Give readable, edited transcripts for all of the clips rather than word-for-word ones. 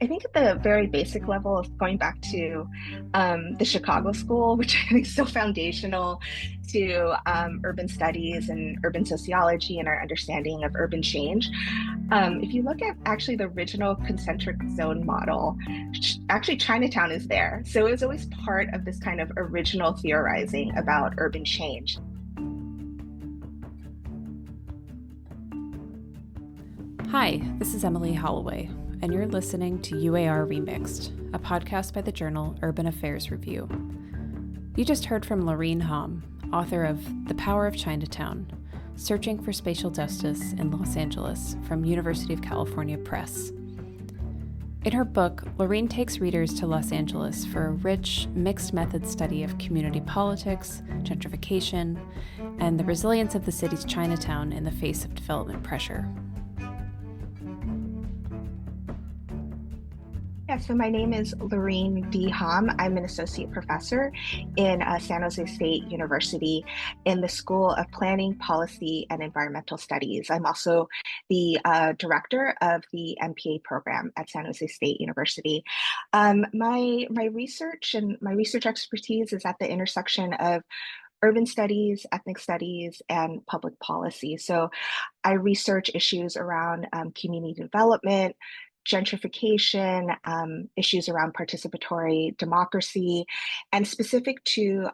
I think at the very basic level of going back to the Chicago School, which I think is so foundational to urban studies and urban sociology and our understanding of urban change. If you look at actually the original concentric zone model, actually Chinatown is there. So it was always part of this kind of original theorizing about urban change. Hi, this is Emily Holloway, and you're listening to UAR Remixed, a podcast by the journal Urban Affairs Review. You just heard from Laureen Hom, author of The Power of Chinatown, Searching for Spatial Justice in Los Angeles from University of California Press. In her book, Laureen takes readers to Los Angeles for a rich, mixed-method study of community politics, gentrification, and the resilience of the city's Chinatown in the face of development pressure. Yeah, so my name is Laureen D. Hom. I'm an associate professor in San Jose State University in the School of Planning, Policy, and Environmental Studies. I'm also the director of the MPA program at San Jose State University. My research and my research expertise is at the intersection of urban studies, ethnic studies, and public policy. So I research issues around community development, gentrification, issues around participatory democracy, and specific to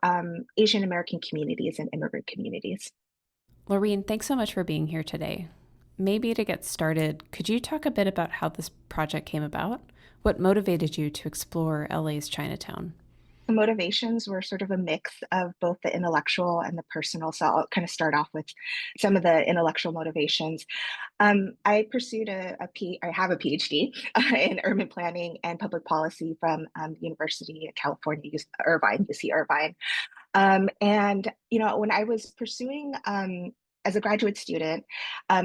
Asian American communities and immigrant communities. Laureen, thanks so much for being here today. Maybe to get started, could you talk a bit about how this project came about? What motivated you to explore LA's Chinatown? The motivations were sort of a mix of both the intellectual and the personal. So I'll kind of start off with some of the intellectual motivations. I pursued I have a PhD in urban planning and public policy from the University of California, Irvine, UC Irvine. And, when I was pursuing as a graduate student,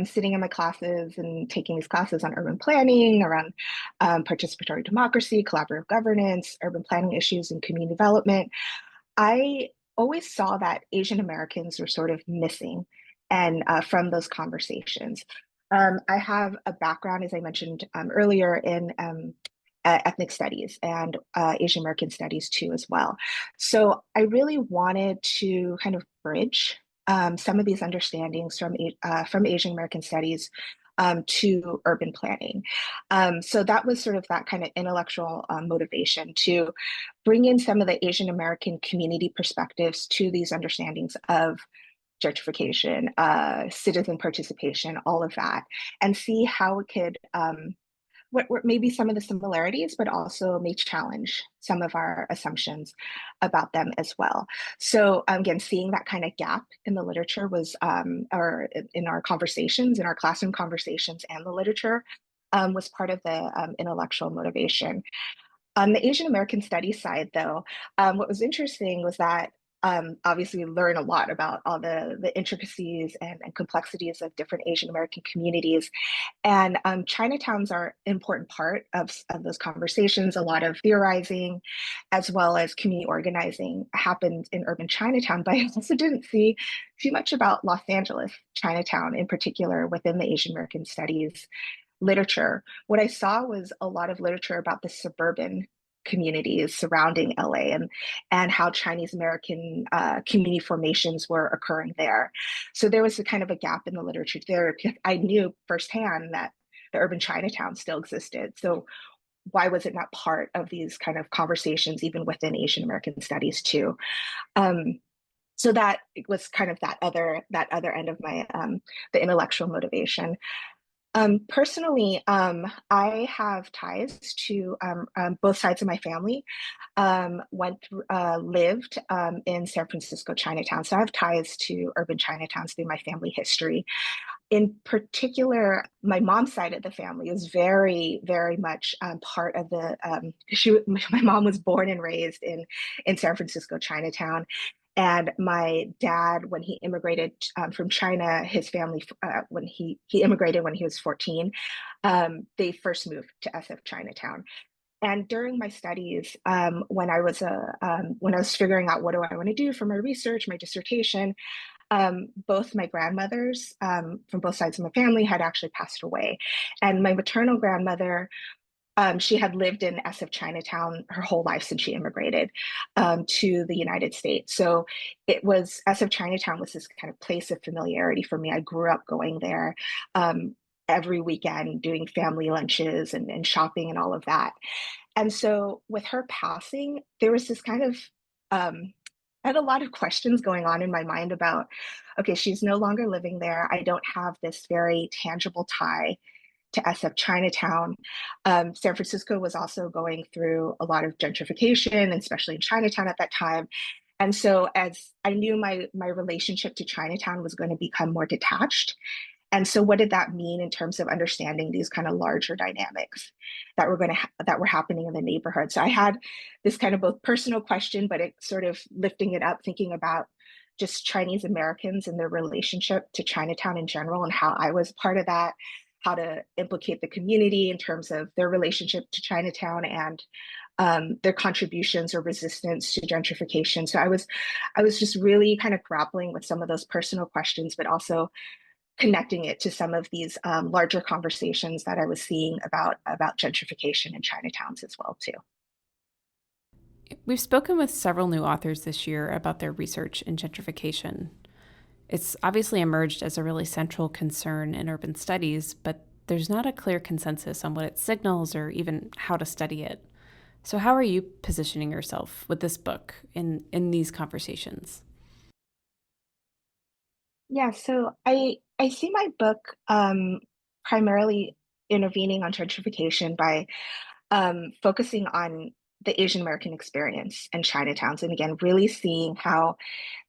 sitting in my classes and taking these classes on urban planning, around participatory democracy, collaborative governance, urban planning issues, and community development, I always saw that Asian Americans were sort of missing and from those conversations. I have a background, as I mentioned earlier, in ethnic studies and Asian American studies too, as well. So I really wanted to kind of bridge some of these understandings from Asian American studies to urban planning. So that was sort of that kind of intellectual motivation to bring in some of the Asian American community perspectives to these understandings of gentrification, citizen participation, all of that, and see how it could what maybe some of the similarities, but also may challenge some of our assumptions about them as well. So again, seeing that kind of gap in the literature was, or in our conversations, in our classroom conversations and the literature, was part of the intellectual motivation. On the Asian American studies side, though, what was interesting was that obviously we learn a lot about all the intricacies and complexities of different Asian American communities. And Chinatowns are an important part of those conversations. A lot of theorizing as well as community organizing happened in urban Chinatown, but I also didn't see too much about Los Angeles Chinatown in particular within the Asian American studies literature. What I saw was a lot of literature about the suburban communities surrounding LA and how Chinese American community formations were occurring there. So there was a kind of a gap in the literature there. I knew firsthand that the urban Chinatown still existed. So why was it not part of these kind of conversations, even within Asian American studies too? So that was kind of that other end of my the intellectual motivation. Personally, I have ties to both sides of my family. Lived in San Francisco Chinatown, so I have ties to urban Chinatowns through my family history. In particular, my mom's side of the family is very, very much part of the. My mom was born and raised in San Francisco Chinatown, and my dad, when he immigrated from China, his family, when he immigrated when he was 14, they first moved to SF Chinatown. And during my studies, when I was figuring out what do I want to do for my research, my dissertation, both my grandmothers from both sides of my family had actually passed away, and my maternal grandmother She had lived in SF Chinatown her whole life since she immigrated to the United States. So it was SF Chinatown was this kind of place of familiarity for me. I grew up going there every weekend, doing family lunches and shopping and all of that. And so with her passing, there was this kind of I had a lot of questions going on in my mind about, okay, she's no longer living there. I don't have this very tangible tie to SF Chinatown. San Francisco was also going through a lot of gentrification, and especially in Chinatown at that time. And so as I knew my relationship to Chinatown was going to become more detached. And so what did that mean in terms of understanding these kind of larger dynamics that were that were happening in the neighborhood? So I had this kind of both personal question, but it sort of lifting it up, thinking about just Chinese Americans and their relationship to Chinatown in general and how I was part of that, how to implicate the community in terms of their relationship to Chinatown and their contributions or resistance to gentrification. So I was just really kind of grappling with some of those personal questions, but also connecting it to some of these larger conversations that I was seeing about gentrification in Chinatowns as well too. We've spoken with several new authors this year about their research in gentrification. It's obviously emerged as a really central concern in urban studies, but there's not a clear consensus on what it signals or even how to study it. So how are you positioning yourself with this book in these conversations? Yeah, so I see my book primarily intervening on gentrification by focusing on the Asian American experience in Chinatowns, and again, really seeing how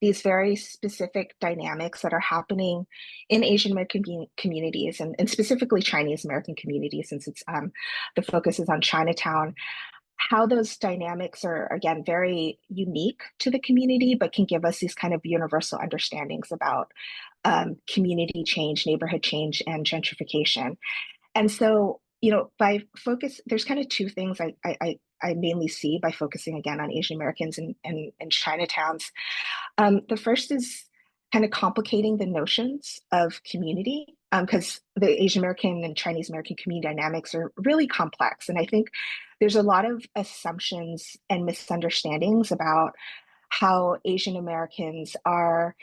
these very specific dynamics that are happening in Asian American communities and specifically Chinese American communities, since it's the focus is on Chinatown, how those dynamics are again very unique to the community, but can give us these kind of universal understandings about community change, neighborhood change, and gentrification. And so, you know, by focus, there's kind of two things I mainly see by focusing again on Asian Americans and Chinatowns. The first is kind of complicating the notions of community because the Asian American and Chinese American community dynamics are really complex. And I think there's a lot of assumptions and misunderstandings about how Asian Americans are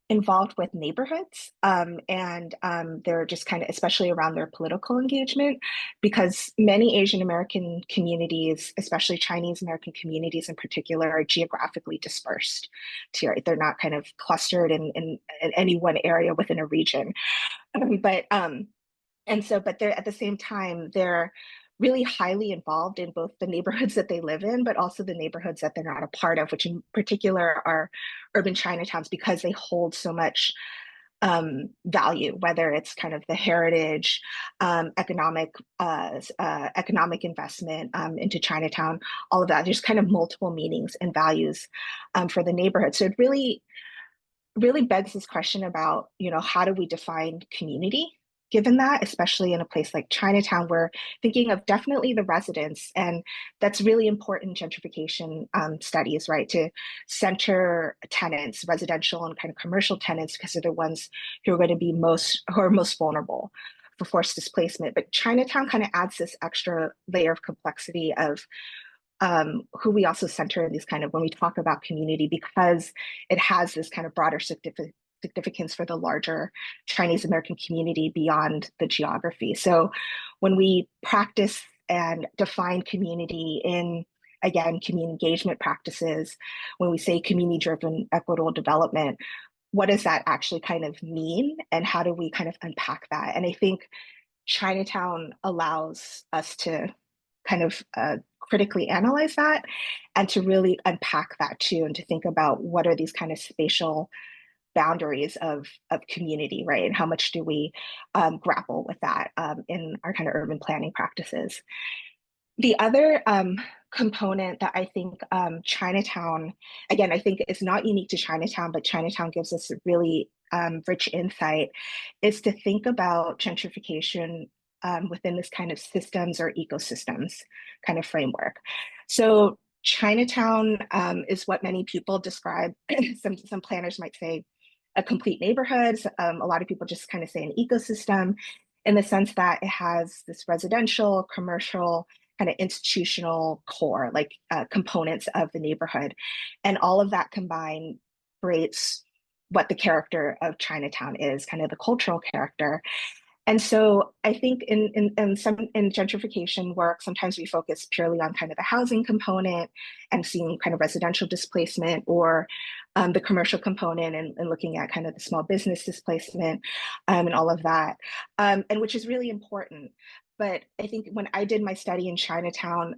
involved with neighborhoods they're just kind of especially around their political engagement because many Asian American communities, especially Chinese American communities in particular, are geographically dispersed too, right? They're not kind of clustered in any one area within a region. But but they're at the same time, they're really highly involved in both the neighborhoods that they live in, but also the neighborhoods that they're not a part of, which in particular are urban Chinatowns because they hold so much value, whether it's kind of the heritage, economic investment into Chinatown, all of that. There's kind of multiple meanings and values for the neighborhood. So it really begs this question about, you know, how do we define community given that, especially in a place like Chinatown, we're thinking of definitely the residents. And that's really important in gentrification studies, right? To center tenants, residential and kind of commercial tenants, because they're the ones who are going to be who are most vulnerable for forced displacement. But Chinatown kind of adds this extra layer of complexity of who we also center in these kind of when we talk about community because it has this kind of broader significance for the larger Chinese American community beyond the geography. So when we practice and define community in, again, community engagement practices, when we say community driven equitable development, what does that actually kind of mean and how do we kind of unpack that? And I think Chinatown allows us to kind of critically analyze that and to really unpack that too and to think about what are these kind of spatial boundaries of community, right? And how much do we grapple with that in our kind of urban planning practices? The other component that I think Chinatown, again, I think is not unique to Chinatown, but Chinatown gives us really rich insight, is to think about gentrification within this kind of systems or ecosystems kind of framework. So Chinatown is what many people describe, some planners might say, a complete neighborhood. A lot of people just kind of say an ecosystem. in the sense that it has this residential, commercial, kind of institutional core, like components of the neighborhood. And all of that combined creates what the character of Chinatown is, kind of the cultural character. And so I think in some in gentrification work, sometimes we focus purely on kind of the housing component and seeing kind of residential displacement, or the commercial component, and looking at kind of the small business displacement, and all of that, and which is really important. But I think when I did my study in Chinatown,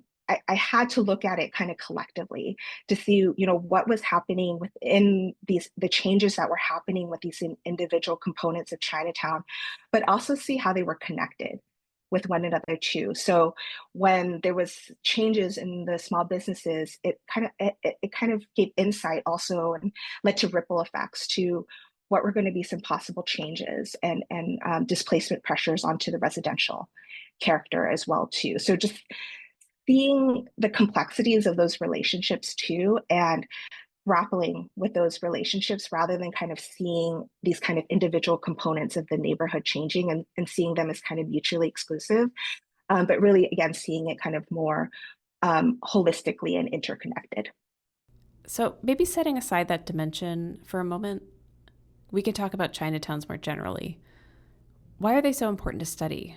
I had to look at it kind of collectively to see, what was happening within the changes that were happening with these individual components of Chinatown, but also see how they were connected with one another too. So when there was changes in the small businesses, it kind of gave insight also, and led to ripple effects to what were going to be some possible changes, and displacement pressures onto the residential character as well too. So just seeing the complexities of those relationships too, and grappling with those relationships rather than kind of seeing these kind of individual components of the neighborhood changing, and seeing them as kind of mutually exclusive, but really, again, seeing it kind of more holistically and interconnected. So maybe setting aside that dimension for a moment, we can talk about Chinatowns more generally. Why are they so important to study?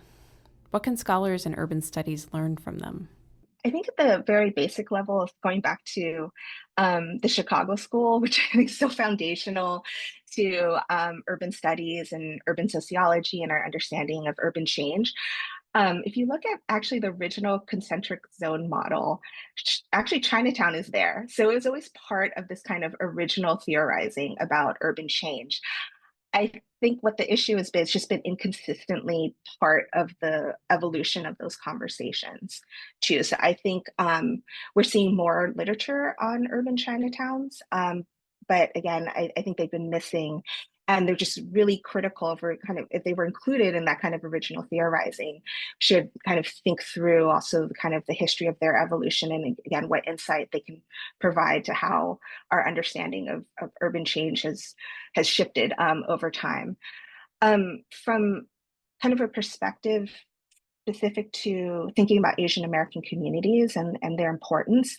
What can scholars in urban studies learn from them? I think at the very basic level of going back to the Chicago School, which I think is so foundational to urban studies and urban sociology and our understanding of urban change. If you look at actually the original concentric zone model, actually Chinatown is there. So it was always part of this kind of original theorizing about urban change. I think what the issue has been, it's just been inconsistently part of the evolution of those conversations too. So I think we're seeing more literature on urban Chinatowns, but again, I think they've been missing, and they're just really critical for kind of, if they were included in that kind of original theorizing, should kind of think through also the kind of the history of their evolution, and again, what insight they can provide to how our understanding of urban change has shifted over time. From kind of a perspective specific to thinking about Asian American communities and their importance,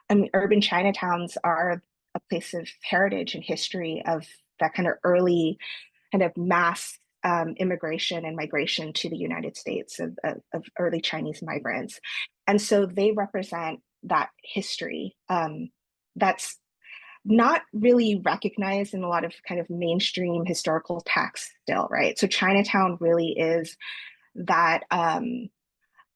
I mean, urban Chinatowns are a place of heritage and history of that kind of early kind of mass immigration and migration to the United States of early Chinese migrants. And so they represent that history that's not really recognized in a lot of kind of mainstream historical texts still, right? So Chinatown really is that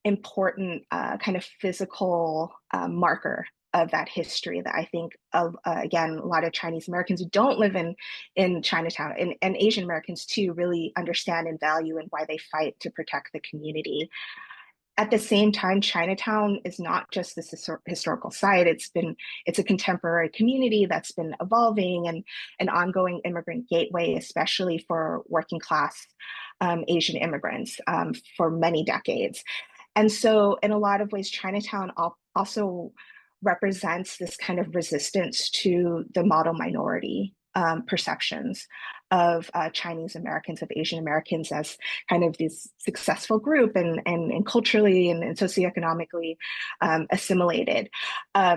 important kind of physical marker of that history that I think of, again, a lot of Chinese Americans who don't live in Chinatown, and Asian Americans too, really understand and value, and why they fight to protect the community. At the same time, Chinatown is not just this historical site. It's a contemporary community that's been evolving, and an ongoing immigrant gateway, especially for working class Asian immigrants, for many decades. And so in a lot of ways, Chinatown also represents this kind of resistance to the model minority perceptions of Chinese Americans, of Asian Americans, as kind of this successful group, and culturally and socioeconomically assimilated.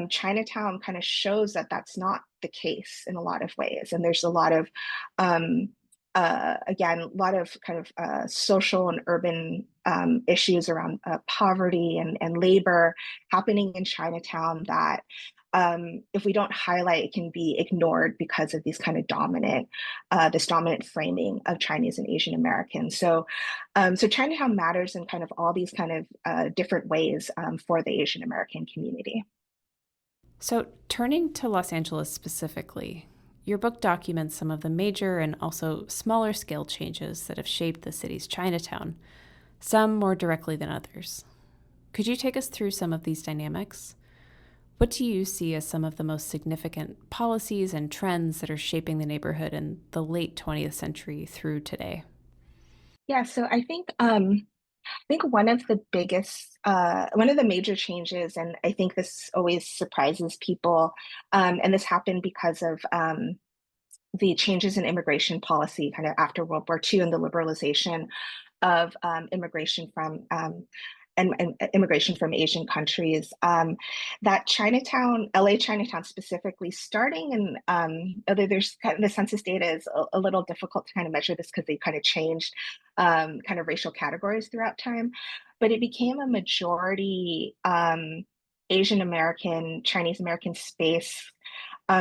Chinatown kind of shows that that's not the case in a lot of ways. And there's a lot of, again, a lot of kind of social and urban issues around poverty and labor happening in Chinatown that, if we don't highlight, it can be ignored because of these kind of this dominant framing of Chinese and Asian Americans. So Chinatown matters in kind of all these kind of different ways for the Asian American community. So turning to Los Angeles specifically, your book documents some of the major and also smaller scale changes that have shaped the city's Chinatown, some more directly than others. Could you take us through some of these dynamics? What do you see as some of the most significant policies and trends that are shaping the neighborhood in the late 20th century through today? Yeah, so I think one of the one of the major changes, and I think this always surprises people, and this happened because of the changes in immigration policy kind of after World War II and the liberalization of immigration from and immigration from Asian countries. That Chinatown, LA Chinatown specifically, starting in, although there's kind of the census data is a little difficult to kind of measure this because they kind of changed kind of racial categories throughout time, but it became a majority Asian American, Chinese American space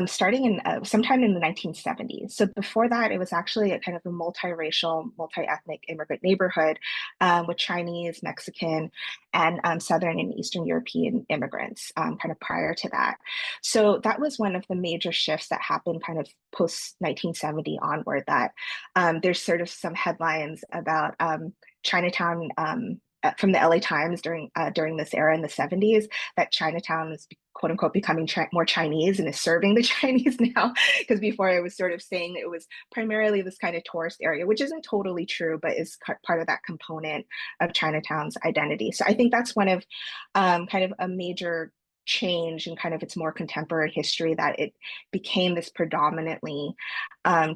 starting in sometime in the 1970s. So before that, it was actually a kind of a multiracial, multi-ethnic immigrant neighborhood with Chinese, Mexican, and Southern and Eastern European immigrants kind of prior to that. So that was one of the major shifts that happened kind of post 1970 onward, that there's sort of some headlines about Chinatown from the LA Times during this era in the 70s, that Chinatown is quote unquote becoming more Chinese and is serving the Chinese now. Because before it was sort of saying it was primarily this kind of tourist area, which isn't totally true, but is part of that component of Chinatown's identity. So I think that's one of kind of a major change in kind of its more contemporary history, that it became this predominantly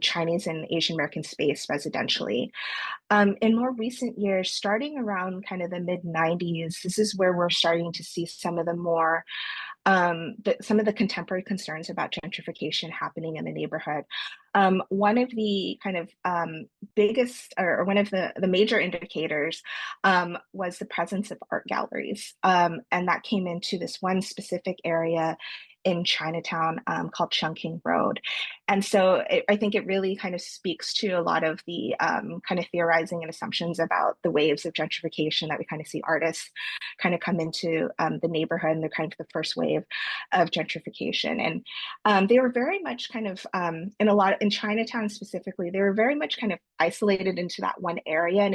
Chinese and Asian American space residentially. In more recent years, starting around kind of the mid 90s, this is where we're starting to see some of the more some of the contemporary concerns about gentrification happening in the neighborhood. One of the kind of biggest, or one of the major indicators was the presence of art galleries. And that came into this one specific area in Chinatown called Chungking Road. And so I think it really kind of speaks to a lot of the kind of theorizing and assumptions about the waves of gentrification that we kind of see artists kind of come into the neighborhood, and they're kind of the first wave of gentrification. And they were very much kind of in Chinatown specifically, they were very much kind of isolated into that one area, and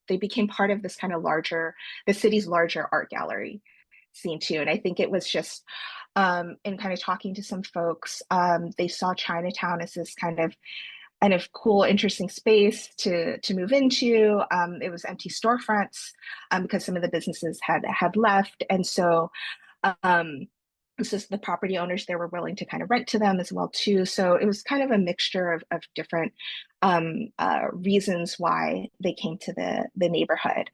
they became part of this kind of the city's larger art gallery scene too. And I think it was just in kind of talking to some folks, they saw Chinatown as this kind of cool, interesting space to move into. It was empty storefronts because some of the businesses had left, and so the property owners there were willing to kind of rent to them as well too. So it was kind of a mixture of different reasons why they came to the neighborhood.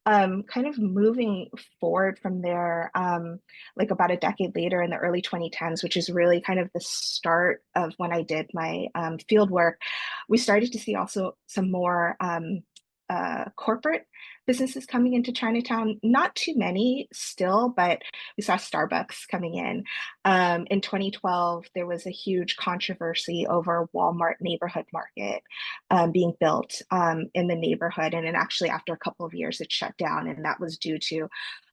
Kind of moving forward from there, like about a decade later in the early 2010s, which is really kind of the start of when I did my field work, we started to see also some more corporate businesses coming into Chinatown. Not too many still, but we saw Starbucks coming in. In 2012, there was a huge controversy over Walmart neighborhood market being built in the neighborhood. And then actually, after a couple of years, it shut down. And that was due to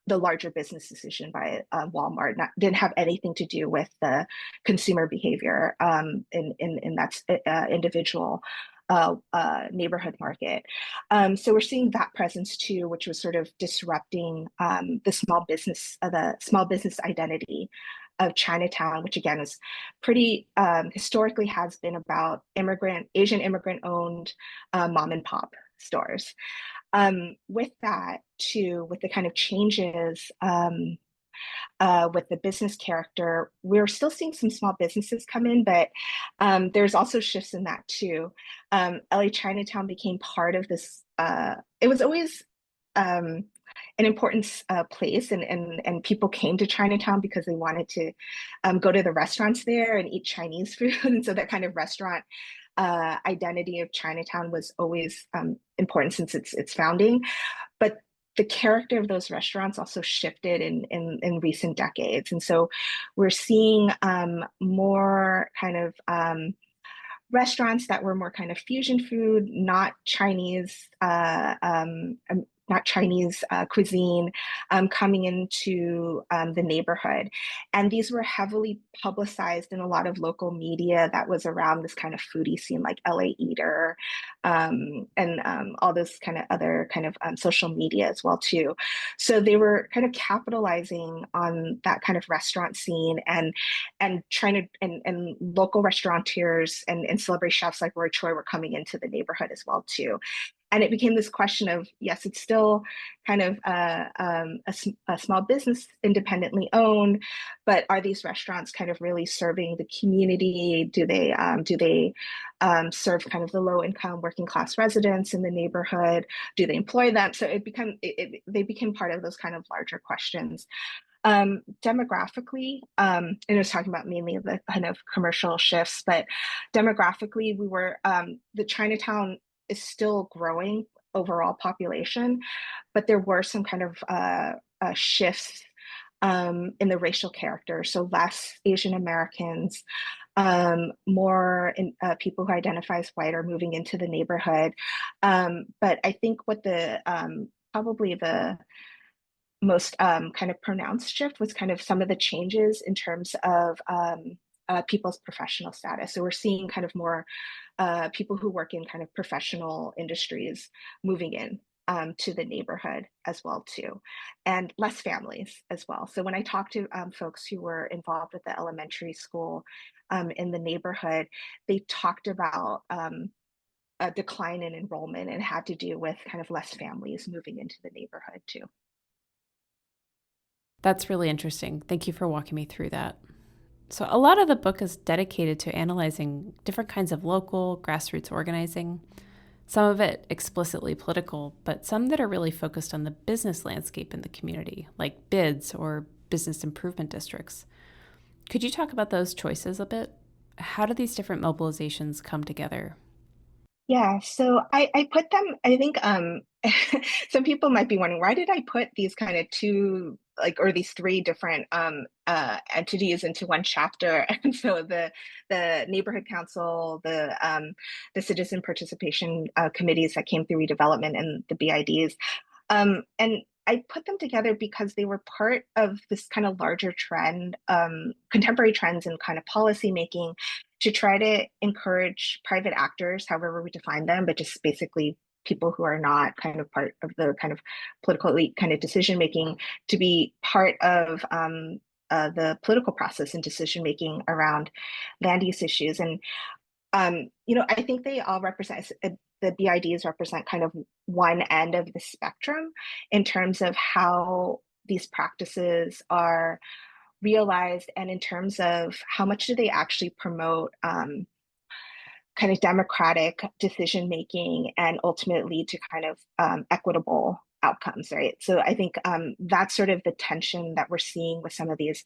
the larger business decision by Walmart. Didn't have anything to do with the consumer behavior in that individual neighborhood market. So we're seeing that presence too, which was sort of disrupting the small business identity of Chinatown, which again is pretty historically has been about Asian immigrant owned mom and pop stores. With that too, with the kind of changes with the business character, we're still seeing some small businesses come in, but there's also shifts in that too. LA Chinatown became part of this. It was always an important place, and people came to Chinatown because they wanted to go to the restaurants there and eat Chinese food. And so that kind of restaurant identity of Chinatown was always important since its founding. But the character of those restaurants also shifted in recent decades. And so we're seeing more kind of restaurants that were more kind of fusion food, not Chinese cuisine coming into the neighborhood. And these were heavily publicized in a lot of local media that was around this kind of foodie scene, like LA Eater, and all this kind of other kind of social media as well too. So they were kind of capitalizing on that kind of restaurant scene and trying to, and local restaurateurs and celebrity chefs like Roy Choi were coming into the neighborhood as well too. and it became this question of, yes, it's still kind of a small business independently owned, but are these restaurants kind of really serving the community? Do they serve kind of the low income working class residents in the neighborhood? Do they employ them? So they became part of those kind of larger questions. Demographically, and I was talking about mainly the kind of commercial shifts, but demographically, the Chinatown is still growing overall population, but there were some kind of shifts in the racial character. So less Asian Americans, more people who identify as white are moving into the neighborhood. But I think what probably the most kind of pronounced shift was kind of some of the changes in terms of people's professional status. So we're seeing kind of more people who work in kind of professional industries moving in to the neighborhood as well too, and less families as well. So when I talked to folks who were involved with the elementary school in the neighborhood, they talked about a decline in enrollment, and had to do with kind of less families moving into the neighborhood too. That's really interesting. Thank you for walking me through that. So, a lot of the book is dedicated to analyzing different kinds of local grassroots organizing, some of it explicitly political, but some that are really focused on the business landscape in the community, like bids or business improvement districts. Could you talk about those choices a bit? How do these different mobilizations come together? Yeah, so I put them, I think some people might be wondering, why did I put these kind of two, like, or these three different entities into one chapter? And so the neighborhood council, the citizen participation committees that came through redevelopment, and the BIDs. And I put them together because they were part of this kind of larger trend, contemporary trends in kind of policy making, to try to encourage private actors, however we define them, but just basically people who are not kind of part of the kind of political elite kind of decision making, to be part of the political process and decision making around land use issues. And I think they all represent, the BIDs represent kind of one end of the spectrum in terms of how these practices are realized, and in terms of how much do they actually promote kind of democratic decision making, and ultimately lead to kind of equitable outcomes, right? So I think that's sort of the tension that we're seeing with some of these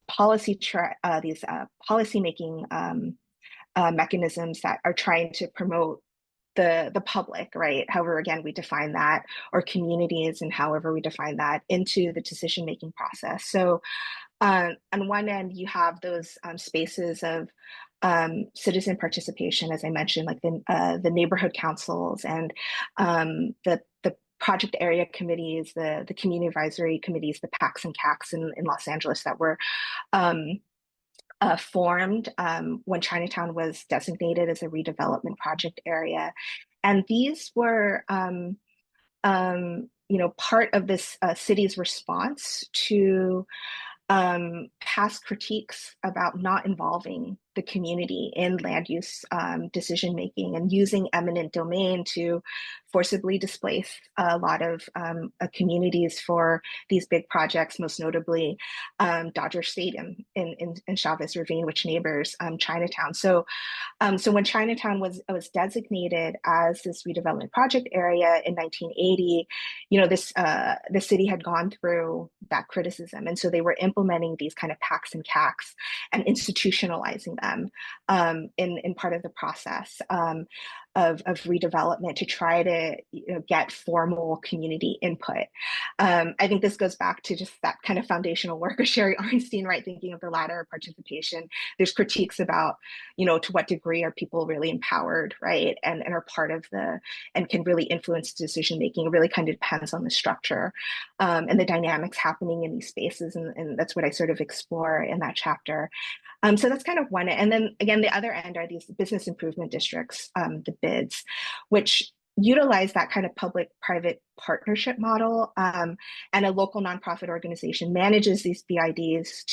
policy making mechanisms that are trying to promote the public, right? However, again, we define that, or communities, and however we define that, into the decision making process. So on one end, you have those spaces of citizen participation, as I mentioned, like the neighborhood councils, and the project area committees, the community advisory committees, the PACs and CACs in Los Angeles, that were formed when Chinatown was designated as a redevelopment project area. And these were part of this city's response to past critiques about not involving the community in land use decision making, and using eminent domain to forcibly displace a lot of communities for these big projects, most notably Dodger Stadium in Chavez Ravine, which neighbors Chinatown. So when Chinatown was designated as this redevelopment project area in 1980, the city had gone through that criticism, and so they were implementing these kind of PACs and CACs and institutionalizing them in part of the process of redevelopment, to try to get formal community input. I think this goes back to just that kind of foundational work of Sherry Arnstein, right? Thinking of the ladder of participation. There's critiques about, to what degree are people really empowered, right? And are part of and can really influence decision making. It really kind of depends on the structure and the dynamics happening in these spaces. And that's what I sort of explore in that chapter. So that's kind of one. And then again, the other end are these business improvement districts, the bids, which utilize that kind of public-private partnership model, and a local nonprofit organization manages these BIDs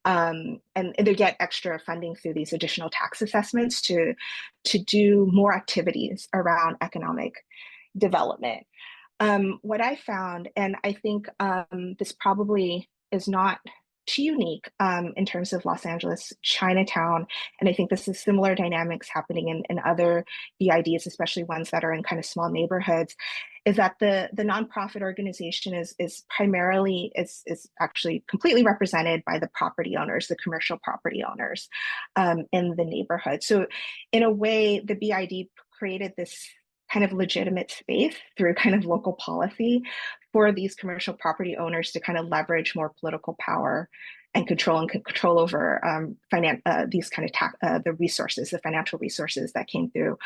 and they get extra funding through these additional tax assessments to do more activities around economic development. What I found, and I think this probably is not too unique in terms of Los Angeles, Chinatown, and I think this is similar dynamics happening in other BIDs, especially ones that are in kind of small neighborhoods, is that the nonprofit organization is primarily is actually completely represented by the property owners, the commercial property owners in the neighborhood. So in a way, the BID created this kind of legitimate space through kind of local policy for these commercial property owners to kind of leverage more political power and control over these kind of the resources, the financial resources that came through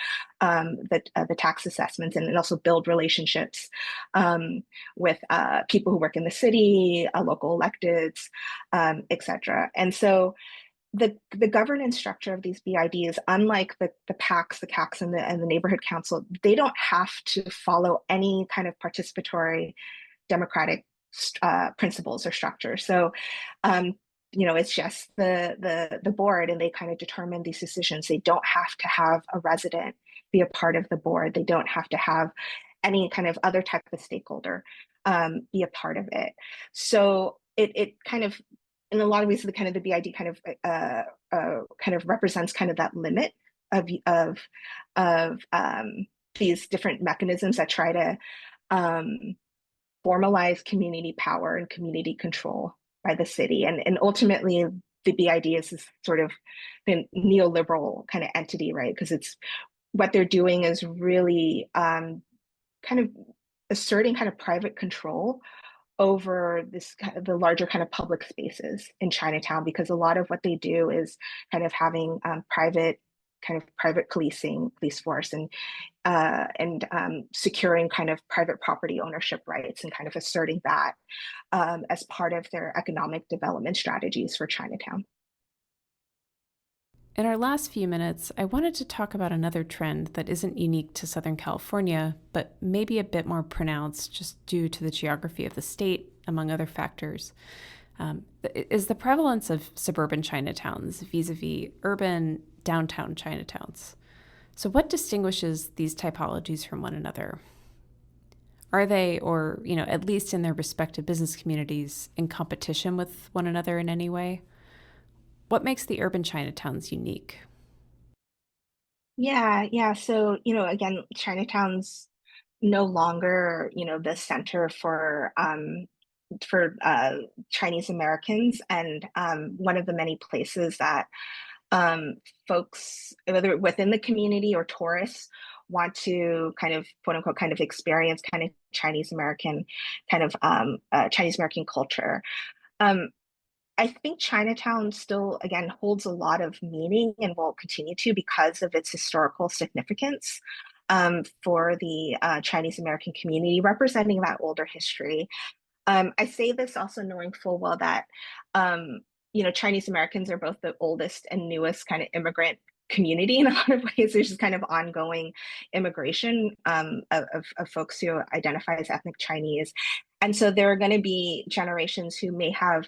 the tax assessments, and also build relationships with people who work in the city, local electeds, et cetera. And so the governance structure of these BIDs, unlike the PACs, the CACs, and the neighborhood council, they don't have to follow any kind of participatory democratic principles or structure. So, it's just the board, and they kind of determine these decisions. They don't have to have a resident be a part of the board. They don't have to have any kind of other type of stakeholder be a part of it. So it kind of, in a lot of ways, the BID kind of represents kind of that limit of these different mechanisms that try to formalize community power and community control by the city, and ultimately the BID is this sort of the neoliberal kind of entity, right? Because it's what they're doing is really kind of asserting kind of private control over the larger kind of public spaces in Chinatown, because a lot of what they do is kind of having private policing, police force, and securing kind of private property ownership rights, and kind of asserting that as part of their economic development strategies for Chinatown. In our last few minutes, I wanted to talk about another trend that isn't unique to Southern California, but maybe a bit more pronounced just due to the geography of the state, among other factors, is the prevalence of suburban Chinatowns vis-a-vis urban downtown Chinatowns. So what distinguishes these typologies from one another? Are they, or at least in their respective business communities, in competition with one another in any way? What makes the urban Chinatowns unique? Yeah. So, again, Chinatown's no longer, the center for Chinese Americans, and one of the many places that folks, whether within the community or tourists, want to kind of quote unquote kind of experience kind of Chinese American culture. I think Chinatown still, again, holds a lot of meaning and will continue to, because of its historical significance for the Chinese American community, representing that older history. I say this also knowing full well that, Chinese Americans are both the oldest and newest kind of immigrant community in a lot of ways. There's just kind of ongoing immigration of folks who identify as ethnic Chinese. And so there are going to be generations who may have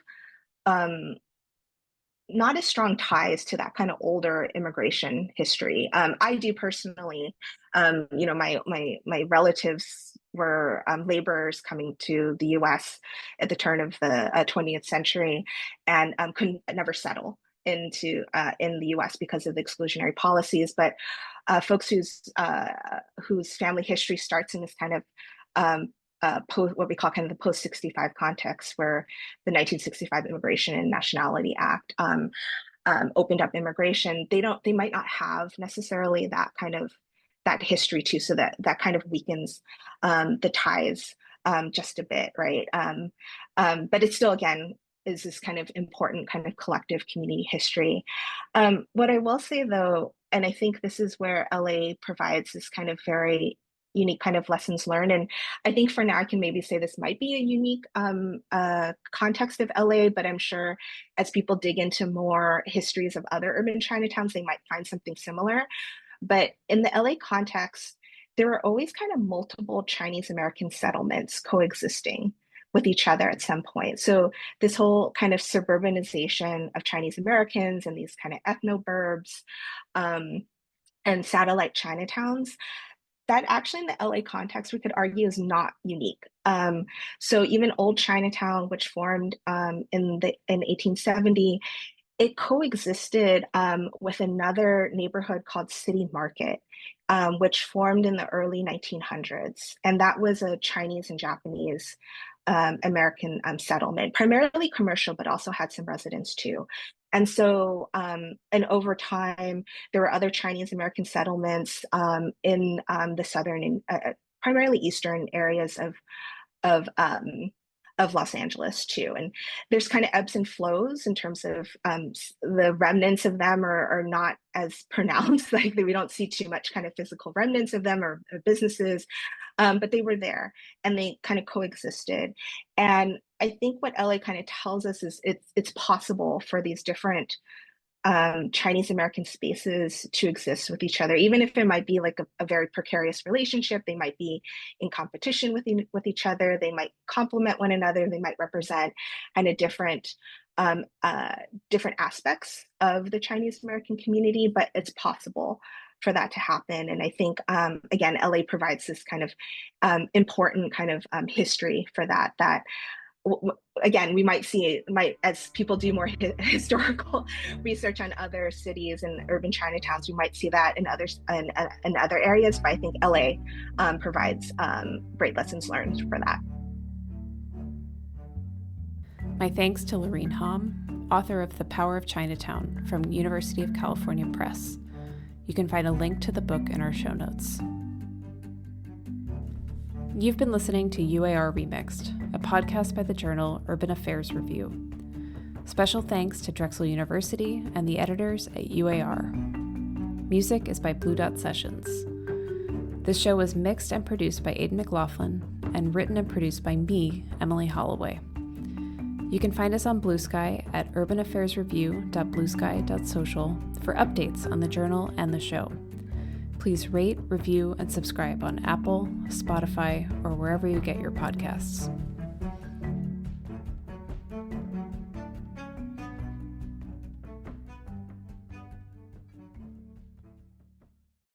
not as strong ties to that kind of older immigration history. I do personally. My relatives were laborers coming to the U.S. at the turn of the 20th century, and couldn't never settle in the U.S. because of the exclusionary policies. But folks whose family history starts in this kind of what we call kind of the post-65 context, where the 1965 Immigration and Nationality Act opened up immigration, they might not have necessarily that history too, so that kind of weakens the ties just a bit, right? But it still, again, is this kind of important kind of collective community history. What I will say though, and I think this is where LA provides this kind of very unique kind of lessons learned. And I think for now, I can maybe say this might be a unique context of LA, but I'm sure as people dig into more histories of other urban Chinatowns, they might find something similar. But in the LA context, there were always kind of multiple Chinese American settlements coexisting with each other at some point. So this whole kind of suburbanization of Chinese Americans and these kind of ethnoburbs um, and satellite Chinatowns, that actually in the LA context, we could argue is not unique. So even old Chinatown, which formed in 1870, it coexisted with another neighborhood called City Market, which formed in the early 1900s. And that was a Chinese and Japanese American settlement, primarily commercial, but also had some residents too. And so, and over time, there were other Chinese American settlements in the southern and primarily eastern areas of Los Angeles too. And there's kind of ebbs and flows in terms of the remnants of them are not as pronounced. Like we don't see too much kind of physical remnants of them or businesses, but they were there and they kind of coexisted. And I think what LA kind of tells us is it's possible for these different Chinese American spaces to exist with each other, even if it might be like a very precarious relationship. They might be in competition with each other. They might complement one another. They might represent kind of different aspects of the Chinese American community, but it's possible for that to happen. And I think, again, LA provides this kind of important kind of history for that again, we might see as people do more historical research on other cities and urban Chinatowns, we might see that in other areas. But I think LA provides great lessons learned for that. My thanks to Laureen Hom, author of The Power of Chinatown from University of California Press. You can find a link to the book in our show notes. You've been listening to UAR Remixed, a podcast by the journal Urban Affairs Review. Special thanks to Drexel University and the editors at UAR. Music is by Blue Dot Sessions. This show was mixed and produced by Aidan McLaughlin and written and produced by me, Emily Holloway. You can find us on Blue Sky at urbanaffairsreview.bluesky.social for updates on the journal and the show. Please rate, review, and subscribe on Apple, Spotify, or wherever you get your podcasts.